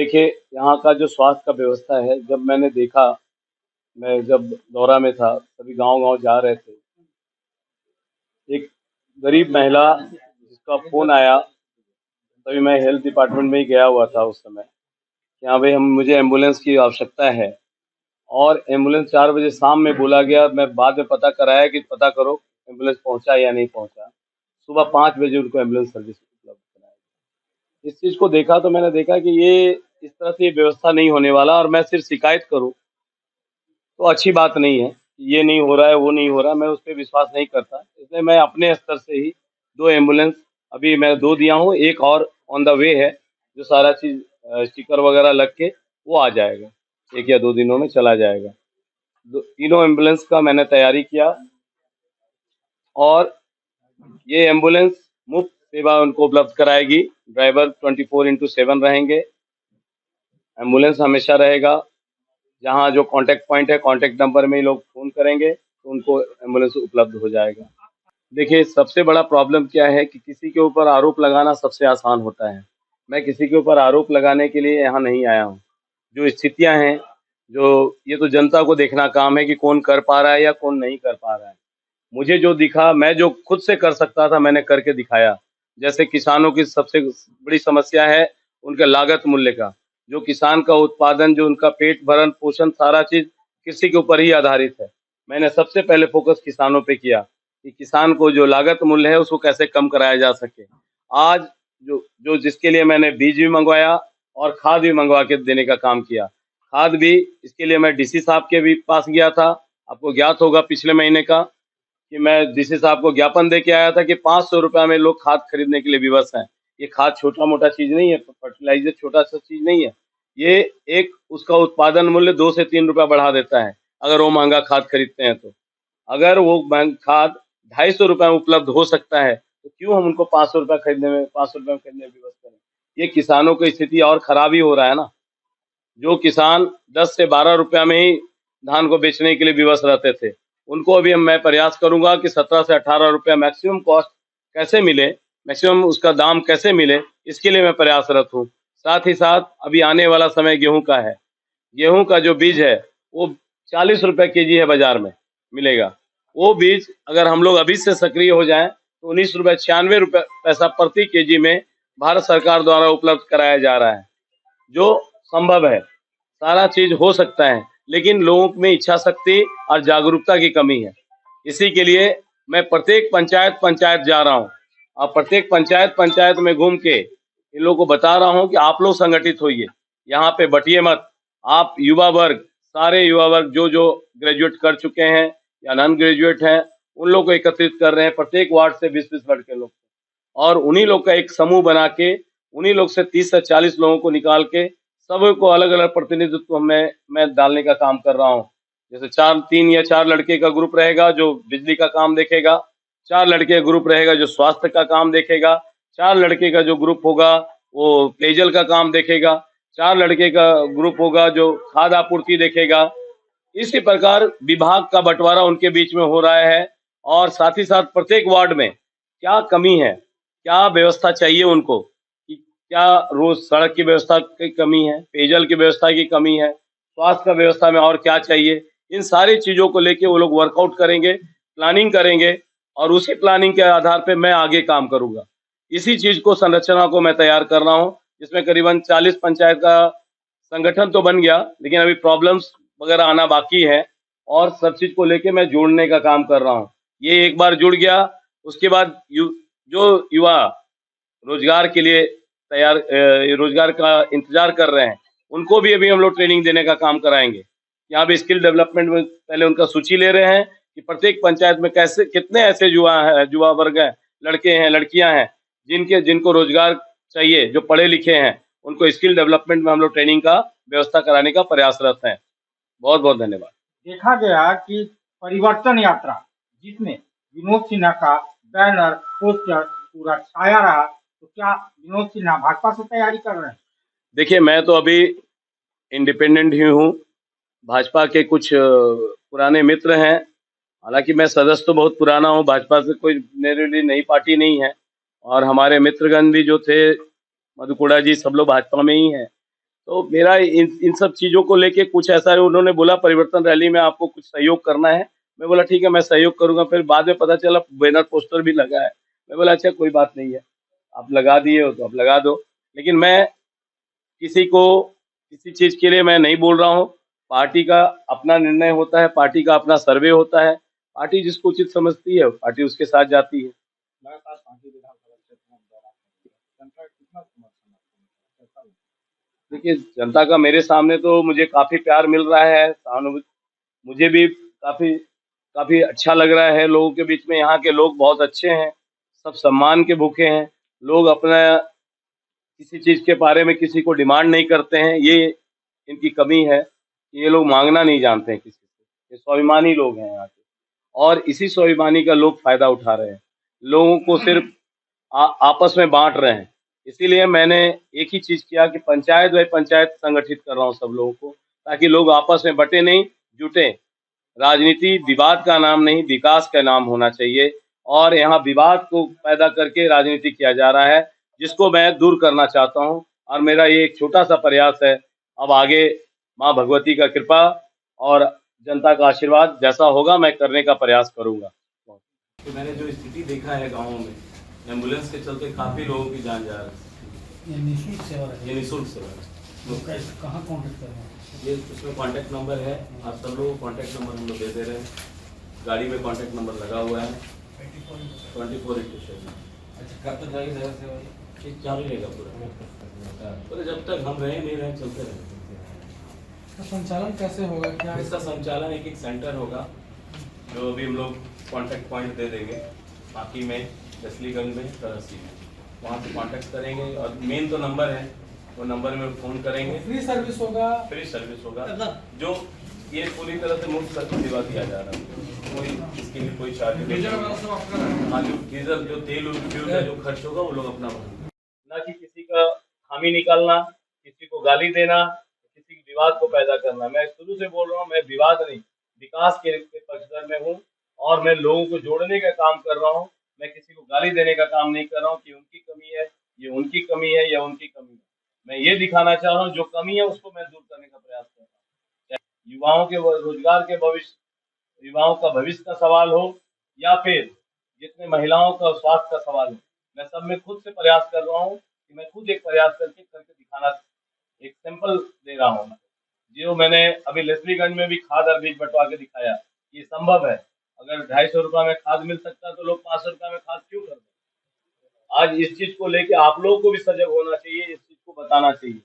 देखिए, यहाँ का जो स्वास्थ्य का व्यवस्था है, जब मैंने देखा, मैं जब दौरा में था, सभी गाँव-गाँव जा रहे थे। एक गरीब महिला जिसका फ़ोन आया, तभी मैं हेल्थ डिपार्टमेंट में ही गया हुआ था उस समय। यहाँ पे हम मुझे एम्बुलेंस की आवश्यकता है और एम्बुलेंस 4 बजे शाम में बोला गया, मैं बाद में पता कराया कि पता करो एम्बुलेंस पहुँचा या नहीं पहुँचा। सुबह 5 बजे उनको एम्बुलेंस सर्विस उपलब्ध कराई। इस चीज़ को देखा तो मैंने देखा कि ये इस तरह से व्यवस्था नहीं होने वाला और मैं सिर्फ़ शिकायत करूँ तो अच्छी बात नहीं है। ये नहीं हो रहा है, वो नहीं हो रहा है, मैं उस पे विश्वास नहीं करता। इसलिए मैं अपने स्तर से ही 2 एम्बुलेंस अभी मैं 2 दिया हूँ, एक और ऑन द वे है, जो सारा चीज़ स्टिकर वगैरह लग के वो आ जाएगा। 1 या 2 दिनों में चला जाएगा। दो तीनों एम्बुलेंस का मैंने तैयारी किया और ये एम्बुलेंस मुफ्त सेवा उनको उपलब्ध कराएगी। ड्राइवर 24/7 रहेंगे। एम्बुलेंस हमेशा रहेगा। जहाँ जो कॉन्टैक्ट पॉइंट है, कॉन्टैक्ट नंबर में ही लोग फ़ोन करेंगे, तो उनको एम्बुलेंस उपलब्ध हो जाएगा। देखिए, सबसे बड़ा प्रॉब्लम क्या है कि किसी के ऊपर आरोप लगाना सबसे आसान होता है। मैं किसी के ऊपर आरोप लगाने के लिए यहाँ नहीं आया हूँ। जो स्थितियाँ हैं, जो ये तो जनता को देखना काम है कि कौन कर पा रहा है या कौन नहीं कर पा रहा है। मुझे जो दिखा, मैं जो खुद से कर सकता था, मैंने करके दिखाया। जैसे किसानों की सबसे बड़ी समस्या है, उनके लागत मूल्य का। जो किसान का उत्पादन, जो उनका पेट भरण-पोषण सारा चीज़ कृषि के ऊपर ही आधारित है। मैंने सबसे पहले फ़ोकस किसानों पे किया कि किसान को जो लागत मूल्य है, उसको कैसे कम कराया जा सके। आज जो जो जिसके लिए मैंने बीज भी मँगवाया और खाद भी मँगवा के देने का काम किया। खाद भी इसके लिए मैं डीसी साहब के भी पास गया था। आपको ज्ञात होगा पिछले महीने का कि मैं डीसी साहब को ज्ञापन दे के आया था कि ₹500 में लोग खाद खरीदने के लिए विवश हैं। ये खाद छोटा-मोटा चीज़ नहीं है, फर्टिलाइज़र छोटा-सा चीज़ नहीं है। ये एक उसका उत्पादन मूल्य 2 से ₹3 बढ़ा देता है, अगर वो महँगा खाद खरीदते हैं तो। अगर वो खाद ₹250 में उपलब्ध हो सकता है, तो क्यों हम उनको ₹500 खरीदने में ₹500 में खरीदने में विवश करें? ये किसानों की स्थिति और खराब ही हो रहा है ना। जो किसान 10 से ₹12 में ही धान को बेचने के लिए विवश रहते थे, उनको अभी मैं प्रयास करूँगा कि 17 से ₹18 मैक्सिमम कॉस्ट कैसे मिले, मैक्सिमम उसका दाम कैसे मिले, इसके लिए मैं प्रयासरत हूँ। साथ ही साथ अभी आने वाला समय गेहूँ का है। गेहूँ का जो बीज है, वो ₹40 केजी है बाज़ार में, मिलेगा। वो बीज अगर हम लोग अभी से सक्रिय हो जाएँ, तो ₹19 ₹96 पैसा प्रति केजी में भारत सरकार द्वारा उपलब्ध कराया जा रहा है, जो संभव है। सारा चीज़ हो सकता है, लेकिन लोगों में इच्छा शक्ति और जागरूकता की कमी है। इसी के लिए मैं प्रत्येक पंचायत-पंचायत जा रहा हूँ और प्रत्येक पंचायत-पंचायत में घूम के इन लोगों को बता रहा हूँ कि आप लोग संगठित होइए, यहाँ पे बँटिए मत। आप युवा वर्ग, सारे युवा वर्ग जो ग्रेजुएट कर चुके हैं या नॉन ग्रेजुएट हैं, उन लोग को एकत्रित कर रहे हैं, प्रत्येक वार्ड से 20-20 लड़के लोग और उन्हीं लोग का एक समूह बना के, उन्हीं लोग से 30 से 40 लोगों को निकाल के सबको अलग-अलग प्रतिनिधित्व में मैं डालने का काम कर रहा हूँ। जैसे 3 या 4 लड़के का ग्रुप रहेगा जो बिजली का काम देखेगा, 4 लड़के का ग्रुप रहेगा जो स्वास्थ्य का काम देखेगा, 4 लड़के का जो ग्रुप होगा वो पेयजल का काम देखेगा, 4 लड़के का ग्रुप होगा जो खाद्य आपूर्ति देखेगा। इसी प्रकार विभाग का बँटवारा उनके बीच में हो रहा है और साथ ही साथ प्रत्येक वार्ड में क्या कमी है, क्या व्यवस्था चाहिए उनको, कि क्या रोज़ सड़क की व्यवस्था की कमी है, पेयजल की व्यवस्था की कमी है, स्वास्थ्य का व्यवस्था में और क्या चाहिए, इन सारी चीज़ों को लेके वो लोग वर्कआउट करेंगे, प्लानिंग करेंगे और उसी प्लानिंग के आधार पे मैं आगे काम करूँगा। इसी चीज़ को संरचना को मैं तैयार कर रहा हूँ, जिसमें करीबन 40 पंचायत का संगठन तो बन गया, लेकिन अभी प्रॉब्लम्स वगैरह आना बाकी है और सब चीज़ को लेके मैं जोड़ने का काम कर रहा हूँ। ये एक बार जुड़ गया, उसके बाद जो युवा रोज़गार के लिए रोज़गार का इंतज़ार कर रहे हैं, उनको भी अभी हम लोग ट्रेनिंग देने का काम कराएँगे। यहाँ पे स्किल डेवलपमेंट में पहले उनका सूची ले रहे हैं कि प्रत्येक पंचायत में कैसे कितने ऐसे युवा वर्ग हैं, लड़के हैं, लड़कियाँ हैं, जिनको रोज़गार चाहिए, जो पढ़े-लिखे हैं, उनको स्किल डेवलपमेंट में हम लोग ट्रेनिंग का व्यवस्था कराने का प्रयासरत हैं। बहुत-बहुत धन्यवाद। देखा गया कि परिवर्तन यात्रा जिसमें विनोद सिन्हा का बैनर पोस्टर पूरा छाया रहा, तो क्या विनोद सिन्हा भाजपा से तैयारी कर रहे हैं? देखिए, मैं तो अभी इंडिपेंडेंट ही हूँ। भाजपा के कुछ पुराने मित्र हैं, हालाँकि मैं सदस्य तो बहुत पुराना हूँ, भाजपा से कोई मेरे लिए नई पार्टी नहीं है और हमारे मित्रगण भी जो थे, मधुकुड़ा जी सब लोग भाजपा में ही हैं। तो मेरा इन सब चीज़ों को लेके कुछ ऐसा है, उन्होंने बोला परिवर्तन रैली में आपको कुछ सहयोग करना है। मैं बोला ठीक है, मैं सहयोग करूँगा। फिर बाद में पता चला बैनर पोस्टर भी लगा है। मैं बोला अच्छा कोई बात नहीं है, आप लगा दिए हो तो आप लगा दो। लेकिन मैं किसी को किसी चीज़ के लिए मैं नहीं बोल रहा हूँ। पार्टी का अपना निर्णय होता है, पार्टी का अपना सर्वे होता है। पार्टी जिसको उचित समझती है, पार्टी उसके साथ जाती है। लगातार 5 विधानसभा क्षेत्रों में दौरा कर लिया। जनता का कितना समर्थन आपको कैसा लगा? देखिए, जनता का मेरे सामने तो मुझे काफ़ी प्यार मिल रहा है, सहानुभूति मुझे भी काफ़ी काफ़ी अच्छा लग रहा है लोगों के बीच में। यहाँ के लोग बहुत अच्छे हैं, सब सम्मान के भूखे हैं। लोग अपना किसी चीज़ के बारे में किसी को डिमांड नहीं करते हैं, ये इनकी कमी है। ये लोग माँगना नहीं जानते हैं किसी से। ये स्वाभिमानी लोग हैं यहाँ के और इसी स्वाभिमानी का लोग फ़ायदा उठा रहे हैं। लोगों को सिर्फ़ आपस में बाँट रहे हैं। इसीलिए मैंने एक ही चीज़ किया कि पंचायत बाय पंचायत संगठित कर रहा हूँ सब लोगों को, ताकि लोग आपस में बँटे नहीं, जुटें। राजनीति विवाद का नाम नहीं, विकास का नाम होना चाहिए और यहाँ विवाद को पैदा करके राजनीति किया जा रहा है, जिसको मैं दूर करना चाहता हूँ और मेरा ये एक छोटा-सा प्रयास है। अब आगे माँ भगवती का कृपा और जनता का आशीर्वाद जैसा होगा मैं करने का प्रयास करूँगा। कि मैंने जो स्थिति देखा है गाँवों में, एम्बुलेंस के चलते काफ़ी लोगों की जान जा रही ये निःशुल्क सेवा है। है। ये निःशुल्क सेवा है। तो कैसे कहाँ कॉन्टेक्ट करना है? ये उसमें कॉन्टैक्ट नंबर है, आप सब लोगों को कॉन्टैक्ट नंबर हम लोग दे दे रहे हैं। गाड़ी में कॉन्टैक्ट नंबर लगा हुआ है 24/7। अच्छा कब तक जाएगी सेवा सेवा ये? ये चालू रहेगा पूरा, पूरे जब तक हम रहे नहीं रहे चलते रहेंगे। इसका संचालन कैसे होगा? क्या इसका संचालन एक सेंटर होगा, जो अभी हम लोग कॉन्टैक्ट पॉइंट दे देंगे, बाकी में दसलीगंज में, तरसी में, वहाँ से कॉन्टैक्ट करेंगे और मेन तो नंबर है, वो नंबर में फ़ोन करेंगे। फ्री सर्विस होगा? फ्री सर्विस होगा, जो ये पूरी तरह से मुफ्त सेवा दिया जा रहा है। कोई इसके लिए कोई चार्ज नहीं। डीजल वगैरह सब आपका रहेगा? हाँ, जो डीजल जो तेल फ्यूल का जो खर्च होगा वो लोग अपना भरेंगे। ना कि किसी का खामी निकालना, किसी को गाली देना, किसी के विवाद को पैदा करना। मैं शुरू से बोल रहा हूँ, मैं विवाद नहीं, विकास के पक्षधर में हूँ और मैं लोगों को जोड़ने का काम कर रहा हूँ। मैं किसी को गाली देने का काम नहीं कर रहा हूँ कि उनकी कमी है, ये उनकी कमी है या उनकी कमी है। मैं ये दिखाना चाह रहा हूँ जो कमी है उसको मैं दूर करने का प्रयास कर रहा हूँ। चाहे युवाओं के रोजगार के भविष्य, युवाओं का भविष्य का सवाल हो या फिर जितने महिलाओं का स्वास्थ्य का सवाल हो, मैं सब में खुद से प्रयास कर रहा हूँ कि मैं खुद एक प्रयास करके दिखाना, एक सैंपल दे रहा हूँ। जो मैंने अभी लेस्लीगंज में भी खाद और बीज बंटवा के दिखाया, ये संभव है। अगर 250 रुपये में खाद मिल सकता है तो लोग 500 रुपये में खाद क्यों कर दें? आज इस चीज को लेके आप लोगों को भी सजग होना चाहिए, इस चीज को बताना चाहिए।